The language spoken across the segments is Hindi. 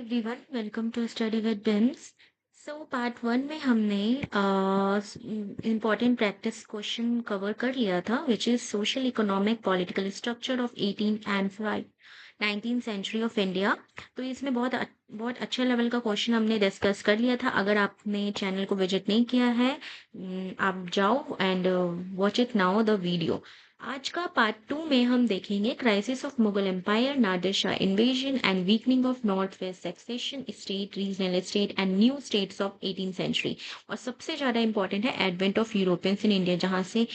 Everyone, welcome to study with Bims. Part one में हमने इम्पोर्टेंट प्रैक्टिस क्वेश्चन कवर कर लिया था, which is social economic political structure of 18 and 19th century of India. तो इसमें बहुत अच्छे लेवल का क्वेश्चन हमने डिस्कस कर लिया था। अगर आपने चैनल को विजिट नहीं किया है, आप जाओ and watch it now the video. आज का पार्ट टू में हम देखेंगे crisis of Mughal empire, Nadir Shah invasion and weakening of north west succession state, regional state and new states of 18th century. और सबसे ज्यादा इंपॉर्टेंट है advent of Europeans in India, जहां से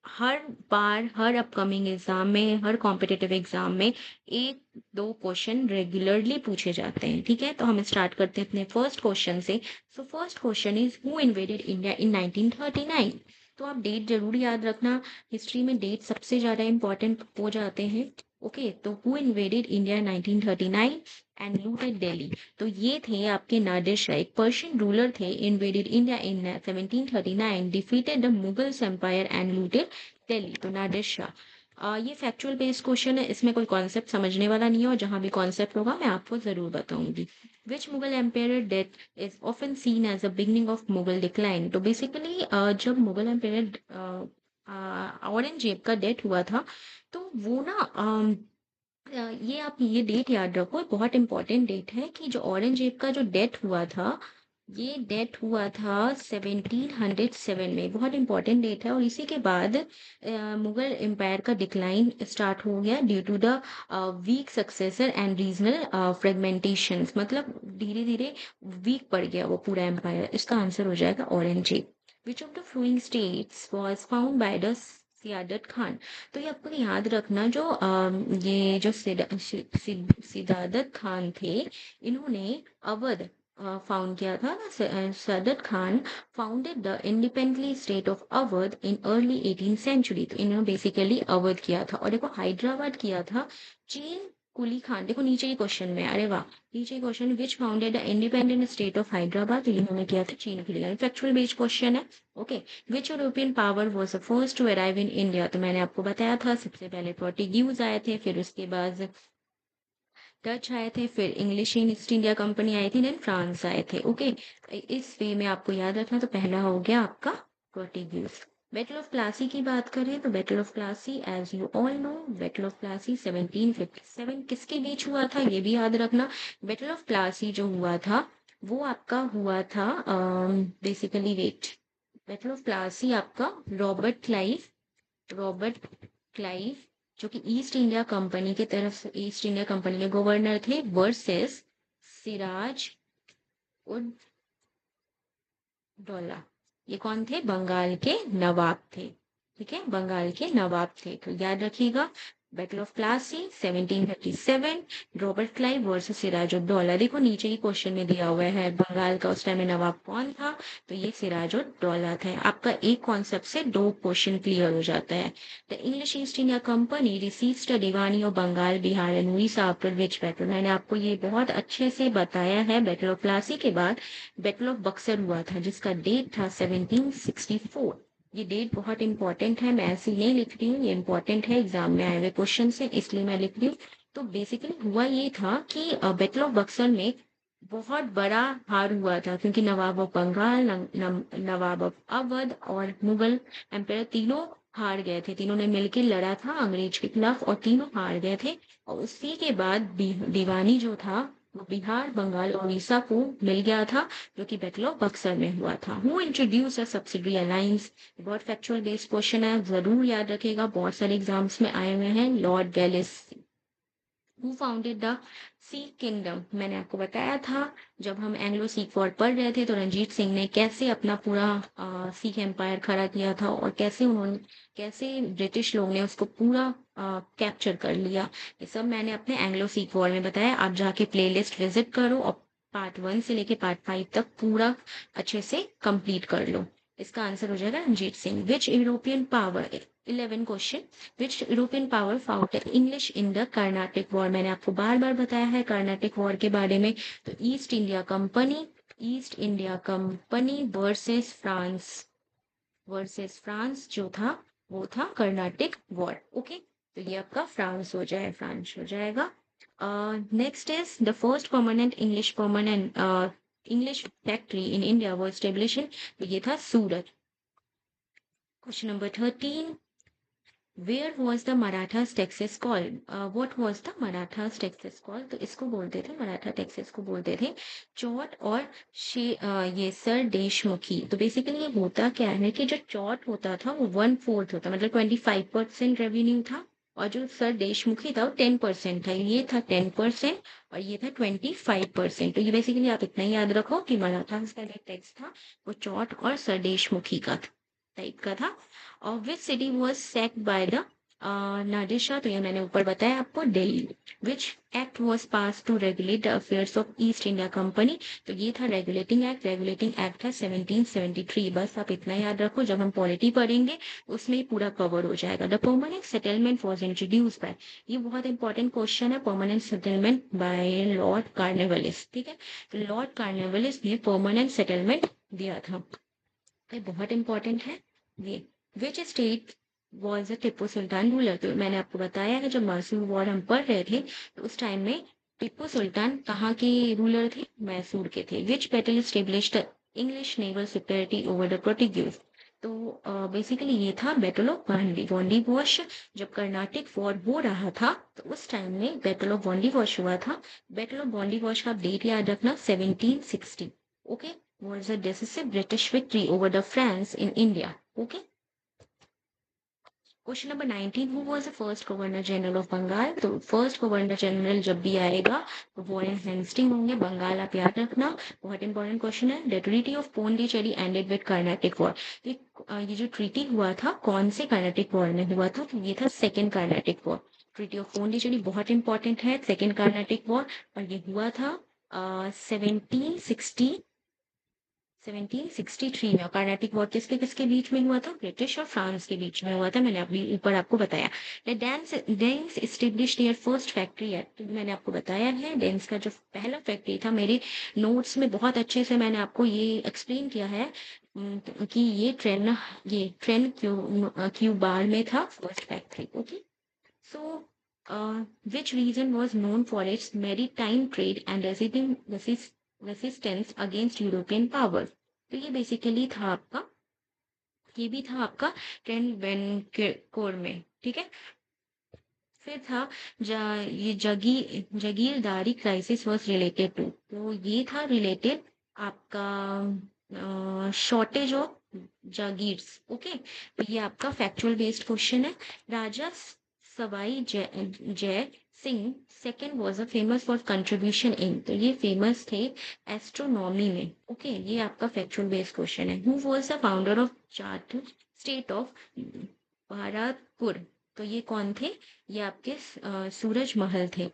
हर बार हर अपकमिंग एग्जाम में, हर कॉम्पिटिटिव एग्जाम में एक दो क्वेश्चन रेगुलरली पूछे जाते हैं। ठीक है, तो हम स्टार्ट करते हैं अपने फर्स्ट क्वेश्चन से। So first question is who invaded India इन 1939। तो आप डेट जरूर याद रखना, हिस्ट्री में डेट सबसे ज्यादा इंपॉर्टेंट हो जाते हैं। ओके, तो who invaded India 1939 and looted Delhi. तो ये थे आपके नादिर शाह, एक पर्शियन रूलर थे, invaded India in 1739, defeated the Mughals empire and looted Delhi. तो नादिर शाह। ये फैक्चुअल बेस्ड क्वेश्चन है, इसमें कोई कॉन्सेप्ट समझने वाला नहीं है, और जहां भी कॉन्सेप्ट होगा मैं आपको जरूर बताऊंगी। Which Mughal empire death is often seen as a beginning of Mughal decline. तो बेसिकली जब मुगल एम्पायर औरंगजेब का डेथ हुआ था, तो वो ना ये आप ये डेट याद रखो, बहुत इंपॉर्टेंट डेट है कि जो औरंगजेब का जो डेथ हुआ था, ये डेथ हुआ था 1707 में। बहुत इंपॉर्टेंट डेट है। और इसी के बाद मुगल एम्पायर का डिक्लाइन स्टार्ट हो गया due to the weak successor and regional fragmentation. मतलब धीरे धीरे वीक पड़ गया वो पूरा एम्पायर। इसका आंसर हो जाएगा Aurangzeb. Which of the following states was found by the Saadat Khan. तो ये आपको याद रखना, जो ये जो सिदादत खान थे, इन्होंने अवध फाउंड किया था ना। Saadat Khan founded the independently state of Awadh in early 18th century. तो इन्होंने बेसिकली अवध किया था। और देखो हैदराबाद किया था चीन कुली खान। देखो नीचे ही क्वेश्चन में, अरे वाह, नीचे question, which founded the independent state of Hyderabad. इन्होंने किया था Chin Qilich Khan. Factual based question है। Okay, which European power was the first to arrive in India. तो मैंने आपको बताया था, सबसे पहले पोर्टुगीज आए थे, फिर उसके बाद डच आए थे, फिर इंग्लिश ईस्ट इंडिया कंपनी आई थी, देन फ्रांस आए थे। ओके, इस वे में आपको याद रखना। तो पहला हो गया आपका पोर्टुगीज। बैटल ऑफ प्लासी की बात करें तो battle of Plassey, as you all know, battle of Plassey 1757 किसके बीच हुआ था, ये भी याद रखना। बैटल ऑफ प्लासी जो हुआ था, वो आपका हुआ था basically, wait, battle of Plassey आपका रॉबर्ट क्लाइव जो कि ईस्ट इंडिया कंपनी की तरफ से, ईस्ट इंडिया कंपनी के गवर्नर थे, वर्सेस सिराज उद दौला। ये कौन थे? बंगाल के नवाब थे। ठीक है, बंगाल के नवाब थे। तो याद रखिएगा, battle of Plassey 1757, Robert Clive versus Sirajuddaula. देखो नीचे ही क्वेश्चन में दिया हुआ है बंगाल का उस टाइम में नवाब कौन था। तो ये सिराजुद्दौला थे। आपका एक कॉन्सेप्ट से दो क्वेश्चन क्लियर हो जाता है। The English East India company received the Diwani of Bengal, Bihar and Orissa after which battle. मैंने आपको ये बहुत अच्छे से बताया है। बैटल ऑफ प्लासी के बाद बैटल ऑफ बक्सर हुआ था, जिसका डेट था 1764। ये डेट बहुत इंपॉर्टेंट है, मैं ऐसे ही नहीं लिख रही हूँ, ये इंपॉर्टेंट है, एग्जाम में आए हुए क्वेश्चन से, इसलिए मैं लिख रही हूँ। तो बेसिकली हुआ ये था कि बैटल ऑफ बक्सर में बहुत बड़ा हार हुआ था, क्योंकि नवाब ऑफ बंगाल, नवाब ऑफ अवध और मुगल एम्पायर तीनों हार गए थे। तीनों ने मिलकर लड़ा था अंग्रेज के खिलाफ, और तीनों हार गए थे। और उसी के बाद दीवानी जो था, वो बिहार, बंगाल और उड़ीसा को मिल गया था, जो कि बैटल ऑफ बक्सर में हुआ था। Who introduce a subsidiary alliance. बहुत फैक्चुअल बेस्ड क्वेश्चन है, जरूर याद रखेगा, बहुत सारे एग्जाम्स में आए हुए हैं। Lord Wellesley. Who founded the Sikh kingdom. मैंने आपको बताया था, जब हम एंग्लो सिख वॉर पढ़ रहे थे, तो रंजीत सिंह ने कैसे अपना पूरा सिख एम्पायर खड़ा किया था, और कैसे ब्रिटिश लोग ने उसको पूरा कैप्चर कर लिया। ये सब मैंने अपने एंग्लो सिख वॉर में बताया। आप जाके प्लेलिस्ट विजिट करो और पार्ट 1 से लेके पार्ट 5 तक पूरा अच्छे से कंप्लीट कर लो। इसका आंसर हो जाएगा Ranjit Singh. Which European power, 11 question, which European power fought English in the Carnatic war. मैंने आपको बार बार बताया है कर्नाटिक वॉर के बारे में। तो east India company versus France जो था, वो था कर्नाटिक वॉर। ओके, तो ये आपका फ्रांस हो जाएगा। Next is the first permanent English factory in India was established in, तो ये था सूरत. Question number 13. Where was the Marathas Texas called? What was the Marathas Texas called? तो इसको बोलते थे, मराठा टेक्सास को बोलते थे चौट और ये सर देशमुखी. तो बेसिकली ये होता क्या है कि जो चौट होता था वो 1/4 होता, मतलब 25% रेवेन्यू था, और जो सर देशमुखी था वो 10% था. ये था 10% और ये था 25%. तो ये बेसिकली आप इतना ही याद रखो कि मराठास का जो टैक्स था वो चौट और सर देशमुखी का टाइप का था. और which city was set by the Nadir, तो ये मैंने ऊपर बताया आपको, Delhi. Which act was pass to regulate the affairs of East India company? तो ये था रेगुलेटिंग एक्ट था 1773. बस आप इतना याद रखो, जब हम पॉलिटी पढ़ेंगे उसमें पूरा कवर हो जाएगा. The permanent settlement was introduce by, ये बहुत इंपॉर्टेंट क्वेश्चन है, परमानेंट सेटलमेंट बाय लॉर्ड कार्नेवालिस. ठीक है, तो लॉर्ड कार्नेवालिस ने परमानेंट सेटलमेंट दिया था. ये बहुत इंपॉर्टेंट है. ये which state was a Tipu Sultan ruler? तो मैंने आपको बताया है, जब मैसूर वॉर हम पढ़ रहे थे तो उस टाइम में टिप्पू सुल्तान कहाँ के रूलर थे? मैसूर के थे. विच battle established English naval superiority over the Portuguese? तो बेसिकली ये था बैटल ऑफ वॉन्डीवॉश. जब कर्नाटिक वॉर हो रहा था तो उस टाइम में बैटल ऑफ वॉन्डीवॉश हुआ था. बैटल ऑफ वॉन्डीवॉश का डेट याद रखना, 1760. Okay, was a decisive British victory over the France in India. Okay. Question number 19. Who was the first governor general of Bengal? तो फर्स्ट गवर्नर जनरल जब भी आएगा तो वॉरेन हेस्टिंग होंगे. बंगाल आप याद रखना, बहुत इंपॉर्टेंट क्वेश्चन है. The treaty of Pondicherry ended with Carnatic war. ये जो ट्रीटी हुआ था कौन से कर्नाटिक वॉर में हुआ था? तो ये था second Carnatic war. Treaty of Pondicherry बहुत इंपॉर्टेंट है, सेकेंड कर्नाटिक वॉर, और ये हुआ था 1763 में. कर्नाटिक वॉर किसके किसके बीच में हुआ था? ब्रिटिश और फ्रांस के बीच में हुआ था. मैंने अभी ऊपर आपको बताया. Danes establish their first factory है, तो मैंने आपको बताया है डेंस का जो पहला फैक्ट्री था, मेरे नोट्स में बहुत अच्छे से मैंने आपको ये एक्सप्लेन किया है कि ये ट्रेन क्यूबार में था first factory. Okay. So which region was known for its maritime trade and resistance against European powers? तो ये बेसिकली था आपका, ये भी था आपका ट्रेंड कोर में. ठीक है. फिर था ये जगीरदारी क्राइसिस वॉज रिलेटेड टू, तो ये था रिलेटेड आपका शॉर्टेज ऑफ जागीर्स. ओके, तो ये आपका फैक्चुअल बेस्ड क्वेश्चन है. राजा Sawai Jai Singh second was a famous for contribution in, तो ये फेमस थे एस्ट्रोनॉमी में. ओके, ये आपका फैक्चुअल बेस्ड क्वेश्चन है. Who was the founder of chart state of Bharatpur? तो ये कौन थे? ये आपके सूरज महल थे.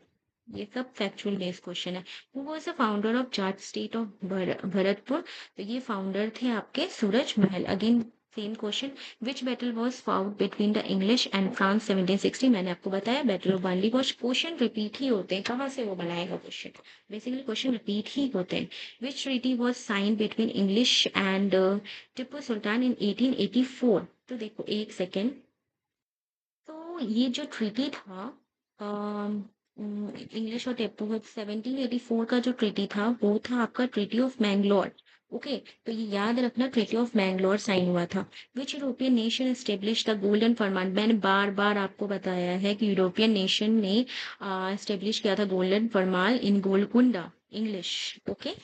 ये सब फैक्चुअल बेस्ड क्वेश्चन है. Who was the founder of Jat state of Bharatpur? तो ये फाउंडर थे आपके Suraj Mahal. Again same question. Which battle was fought between the English and France 1760? मैंने आपको बताया battle of Wandiwash. Question repeat ही होते हैं, कहाँ से वो बनाएगा क्वेश्चन? बेसिकली क्वेश्चन रिपीट ही होते हैं. Which treaty was sign between English and Tipu Sultan in 1884? तो देखो एक सेकेंड. तो ये जो ट्रीटी था इंग्लिश और टिप्पू, 1784 का जो ट्रीटी था वो था आपका ट्रीटी ऑफ मैंगलोर. ओके, तो ये याद रखना, ट्रीटी ऑफ मैंगलोर साइन हुआ था. Which European nation establish the golden Farman? मैंने बार बार आपको बताया है कि यूरोपियन नेशन ने स्टेब्लिश किया था गोल्डन फरमान in Golconda, English. Okay.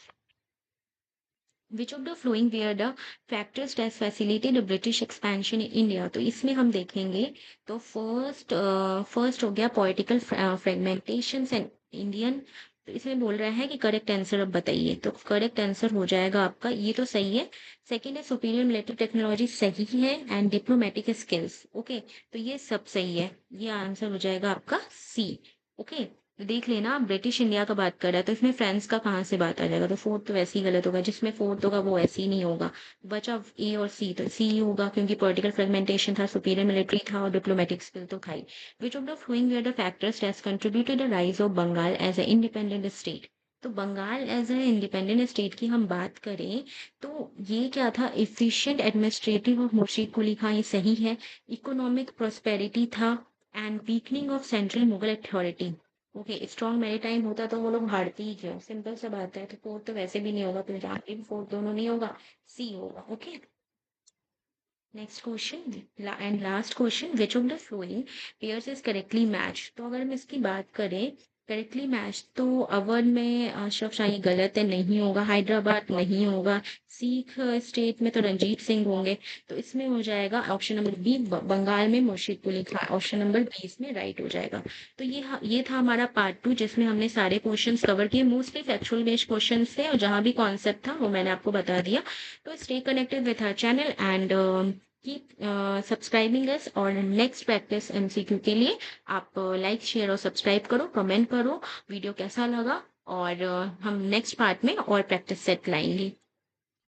Which of the following were the factors that facilitated British expansion in India? तो इसमें हम देखेंगे तो फर्स्ट हो गया पॉलिटिकल फ्रेगमेंटेशन एंड इंडियन. तो इसमें बोल रहा है कि करेक्ट आंसर अब बताइए, तो करेक्ट आंसर हो जाएगा आपका, ये तो सही है. सेकंड है सुपीरियर मिलिट्री टेक्नोलॉजी, सही है. And diplomatic skills. ओके, तो ये सब सही है, ये आंसर हो जाएगा आपका सी. ओके, तो देख लेना, आप ब्रिटिश इंडिया का बात कर रहा है तो इसमें फ्रांस का कहाँ से बात आ जाएगा? तो फोर्थ तो वैसे ही गलत होगा, जिसमें फोर्थ होगा वो ऐसे ही नहीं होगा. बचा ए और सी, तो सी ही होगा क्योंकि पॉलिटिकल फ्रेगमेंटेशन था, सुपीरियर मिलिट्री था और डिप्लोमेटिक स्किल तो था ही. Which of the following were the factors that contributed the rise of Bengal as a independent state? तो Bengal as a independent state की हम बात करें तो ये क्या था? Efficient administrative of Murshid Quli Khan, ये सही है. इकोनॉमिक प्रोस्पेरिटी था and weakening of central Mughal authority. Okay, strong maritime होता तो वो लोग हारते ही क्यों? सिंपल सा बात है। तो फोर्थ तो वैसे भी नहीं होगा, तो आगे भी फोर्थ दोनों नहीं होगा, सी होगा। Okay, next question and last question, which of the flowing pairs is correctly match. तो अगर हम इसकी बात करें करेक्टली मैच, तो अवध में अशरफ शाही गलत है, नहीं होगा। हैदराबाद नहीं होगा। सिख स्टेट में तो रंजीत सिंह होंगे। तो इसमें हो जाएगा ऑप्शन नंबर बी, बंगाल में मुर्शिद Quli Khan. Option number B इसमें राइट हो जाएगा। तो ये था हमारा पार्ट 2, जिसमें हमने सारे क्वेश्चंस कवर किए। मोस्टली फैक्चुअल बेस्ड क्वेश्चंस थे, और जहां भी कॉन्सेप्ट था वो मैंने आपको बता दिया। तो stay connected with our channel and keep subscribing us. और नेक्स्ट प्रैक्टिस एमसीक्यू के लिए आप लाइक शेयर और सब्सक्राइब करो, कमेंट करो वीडियो कैसा लगा। और हम नेक्स्ट पार्ट में और प्रैक्टिस सेट लाएंगे।